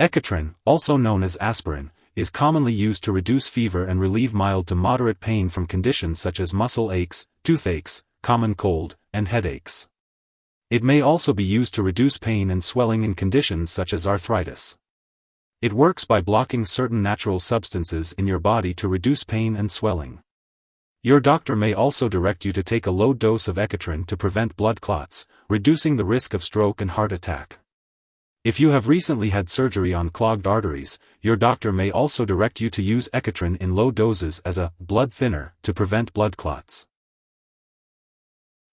Ecotrin, also known as aspirin, is commonly used to reduce fever and relieve mild to moderate pain from conditions such as muscle aches, toothaches, common cold, and headaches. It may also be used to reduce pain and swelling in conditions such as arthritis. It works by blocking certain natural substances in your body to reduce pain and swelling. Your doctor may also direct you to take a low dose of Ecotrin to prevent blood clots, reducing the risk of stroke and heart attack. If you have recently had surgery on clogged arteries, your doctor may also direct you to use Ecotrin in low doses as a blood thinner to prevent blood clots.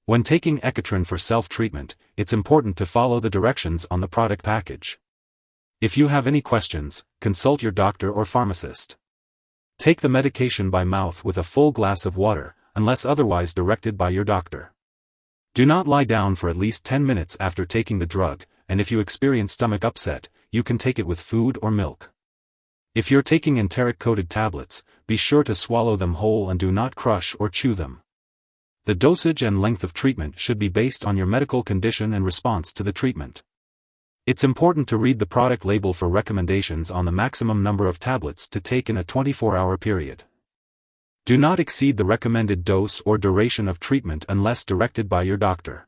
When taking Ecotrin for self-treatment, it's important to follow the directions on the product package. If you have any questions, consult your doctor or pharmacist. Take the medication by mouth with a full glass of water, unless otherwise directed by your doctor. Do not lie down for at least 10 minutes after taking the drug, and if you experience stomach upset, you can take it with food or milk. If you're taking enteric-coated tablets, be sure to swallow them whole and do not crush or chew them. The dosage and length of treatment should be based on your medical condition and response to the treatment. It's important to read the product label for recommendations on the maximum number of tablets to take in a 24-hour period. Do not exceed the recommended dose or duration of treatment unless directed by your doctor.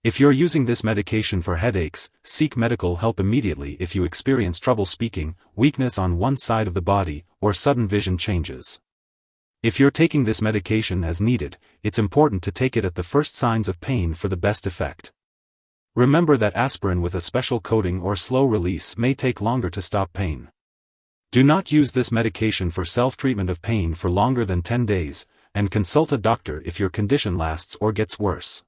If you're using this medication for headaches, seek medical help immediately if you experience trouble speaking, weakness on one side of the body, or sudden vision changes. If you're taking this medication as needed, it's important to take it at the first signs of pain for the best effect. Remember that aspirin with a special coating or slow release may take longer to stop pain. Do not use this medication for self-treatment of pain for longer than 10 days, and consult a doctor if your condition lasts or gets worse.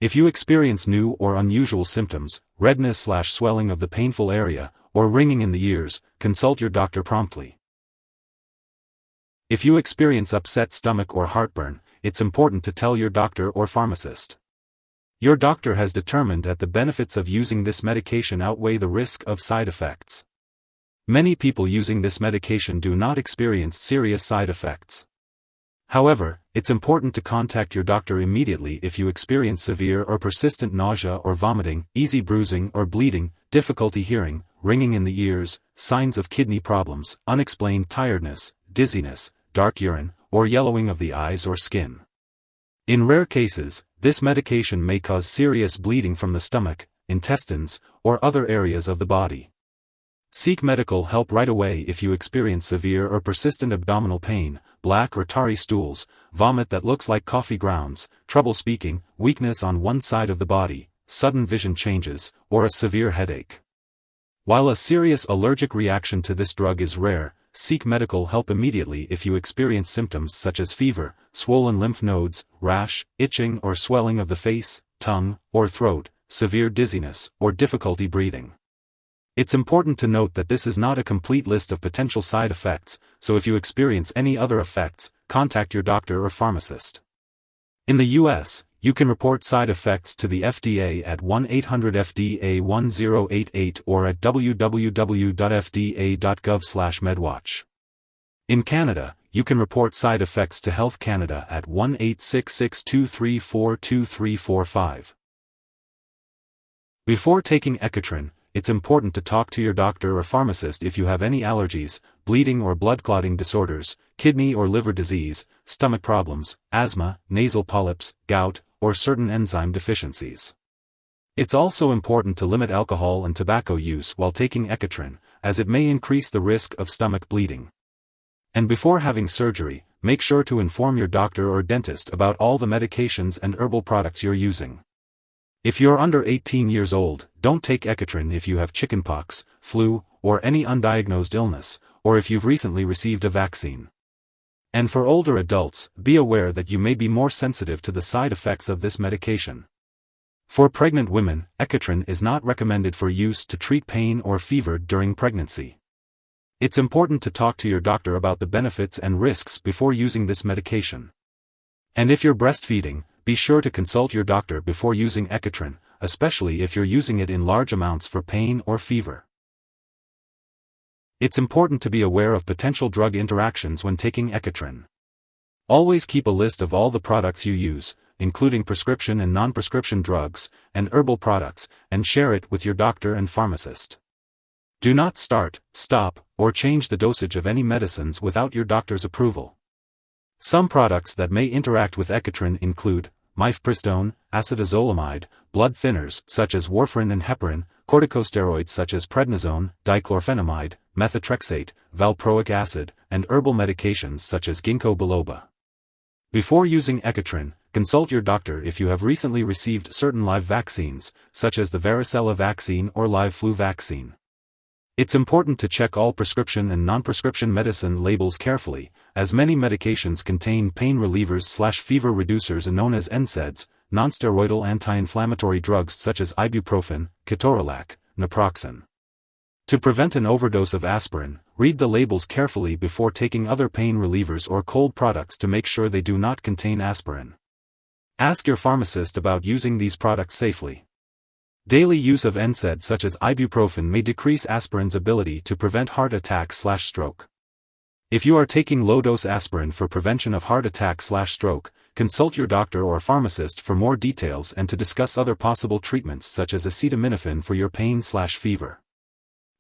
If you experience new or unusual symptoms, redness/swelling of the painful area, or ringing in the ears, consult your doctor promptly. If you experience upset stomach or heartburn, it's important to tell your doctor or pharmacist. Your doctor has determined that the benefits of using this medication outweigh the risk of side effects. Many people using this medication do not experience serious side effects. However, it's important to contact your doctor immediately if you experience severe or persistent nausea or vomiting, easy bruising or bleeding, difficulty hearing, ringing in the ears, signs of kidney problems, unexplained tiredness, dizziness, dark urine, or yellowing of the eyes or skin. In rare cases, this medication may cause serious bleeding from the stomach, intestines, or other areas of the body. Seek medical help right away if you experience severe or persistent abdominal pain, black or tarry stools, vomit that looks like coffee grounds, trouble speaking, weakness on one side of the body, sudden vision changes, or a severe headache. While a serious allergic reaction to this drug is rare, seek medical help immediately if you experience symptoms such as fever, swollen lymph nodes, rash, itching or swelling of the face, tongue, or throat, severe dizziness, or difficulty breathing. It's important to note that this is not a complete list of potential side effects, so if you experience any other effects, contact your doctor or pharmacist. In the U.S., you can report side effects to the FDA at 1-800-FDA-1088 or at www.fda.gov/medwatch. In Canada, you can report side effects to Health Canada at 1-866-234-2345. Before taking Ecotrin, it's important to talk to your doctor or pharmacist if you have any allergies, bleeding or blood clotting disorders, kidney or liver disease, stomach problems, asthma, nasal polyps, gout, or certain enzyme deficiencies. It's also important to limit alcohol and tobacco use while taking Ecotrin, as it may increase the risk of stomach bleeding. And before having surgery, make sure to inform your doctor or dentist about all the medications and herbal products you're using. If you're under 18 years old, don't take Ecotrin if you have chickenpox, flu, or any undiagnosed illness, or if you've recently received a vaccine. And for older adults, be aware that you may be more sensitive to the side effects of this medication. For pregnant women, Ecotrin is not recommended for use to treat pain or fever during pregnancy. It's important to talk to your doctor about the benefits and risks before using this medication. And if you're breastfeeding, be sure to consult your doctor before using Ecotrin, especially if you're using it in large amounts for pain or fever. It's important to be aware of potential drug interactions when taking Ecotrin. Always keep a list of all the products you use, including prescription and non-prescription drugs, and herbal products, and share it with your doctor and pharmacist. Do not start, stop, or change the dosage of any medicines without your doctor's approval. Some products that may interact with Ecotrin include mifepristone, acetazolamide, blood thinners such as warfarin and heparin, corticosteroids such as prednisone, dichlorphenamide, methotrexate, valproic acid, and herbal medications such as ginkgo biloba. Before using Ecotrin, consult your doctor if you have recently received certain live vaccines, such as the varicella vaccine or live flu vaccine. It's important to check all prescription and non-prescription medicine labels carefully, as many medications contain pain relievers/fever reducers known as NSAIDs, non-steroidal anti-inflammatory drugs such as ibuprofen, ketorolac, naproxen. To prevent an overdose of aspirin, read the labels carefully before taking other pain relievers or cold products to make sure they do not contain aspirin. Ask your pharmacist about using these products safely. Daily use of NSAIDs such as ibuprofen may decrease aspirin's ability to prevent heart attack/stroke. If you are taking low-dose aspirin for prevention of heart attack/stroke, consult your doctor or pharmacist for more details and to discuss other possible treatments such as acetaminophen for your pain/fever.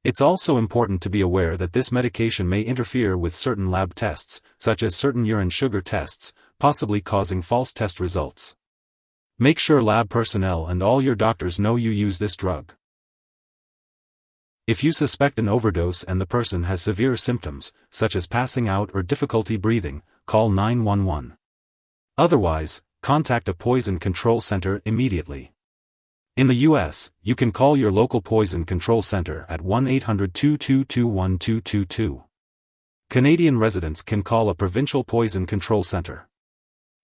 It's also important to be aware that this medication may interfere with certain lab tests, such as certain urine sugar tests, possibly causing false test results. Make sure lab personnel and all your doctors know you use this drug. If you suspect an overdose and the person has severe symptoms, such as passing out or difficulty breathing, call 911. Otherwise, contact a poison control center immediately. In the U.S., you can call your local poison control center at 1-800-222-1222. Canadian residents can call a provincial poison control center.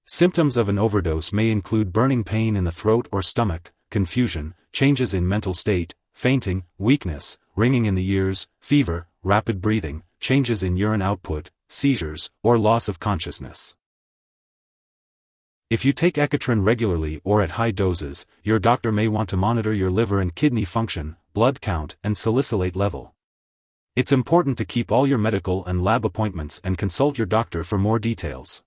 Symptoms of an overdose may include burning pain in the throat or stomach, confusion, changes in mental state, fainting, weakness, ringing in the ears, fever, rapid breathing, changes in urine output, seizures, or loss of consciousness. If you take Ecotrin regularly or at high doses, your doctor may want to monitor your liver and kidney function, blood count, and salicylate level. It's important to keep all your medical and lab appointments and consult your doctor for more details.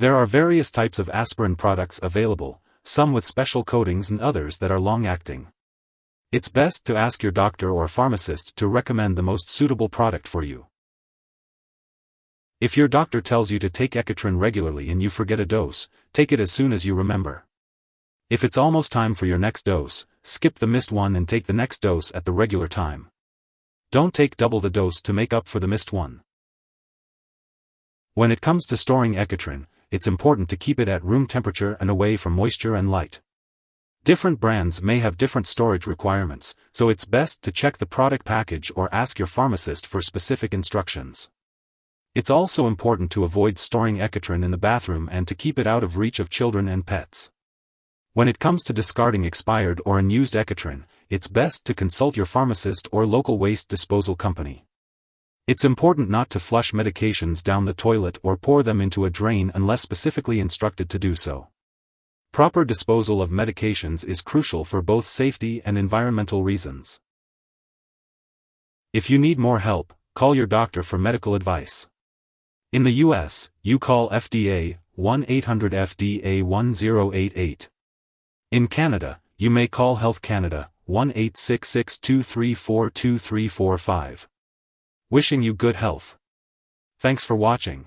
There are various types of aspirin products available, some with special coatings and others that are long-acting. It's best to ask your doctor or pharmacist to recommend the most suitable product for you. If your doctor tells you to take Ecotrin regularly and you forget a dose, take it as soon as you remember. If it's almost time for your next dose, skip the missed one and take the next dose at the regular time. Don't take double the dose to make up for the missed one. When it comes to storing Ecotrin, it's important to keep it at room temperature and away from moisture and light. Different brands may have different storage requirements, so it's best to check the product package or ask your pharmacist for specific instructions. It's also important to avoid storing Ecotrin in the bathroom and to keep it out of reach of children and pets. When it comes to discarding expired or unused Ecotrin, it's best to consult your pharmacist or local waste disposal company. It's important not to flush medications down the toilet or pour them into a drain unless specifically instructed to do so. Proper disposal of medications is crucial for both safety and environmental reasons. If you need more help, call your doctor for medical advice. In the U.S., you call FDA, 1-800-FDA-1088. In Canada, you may call Health Canada, 1-866-234-2345. Wishing you good health. Thanks for watching.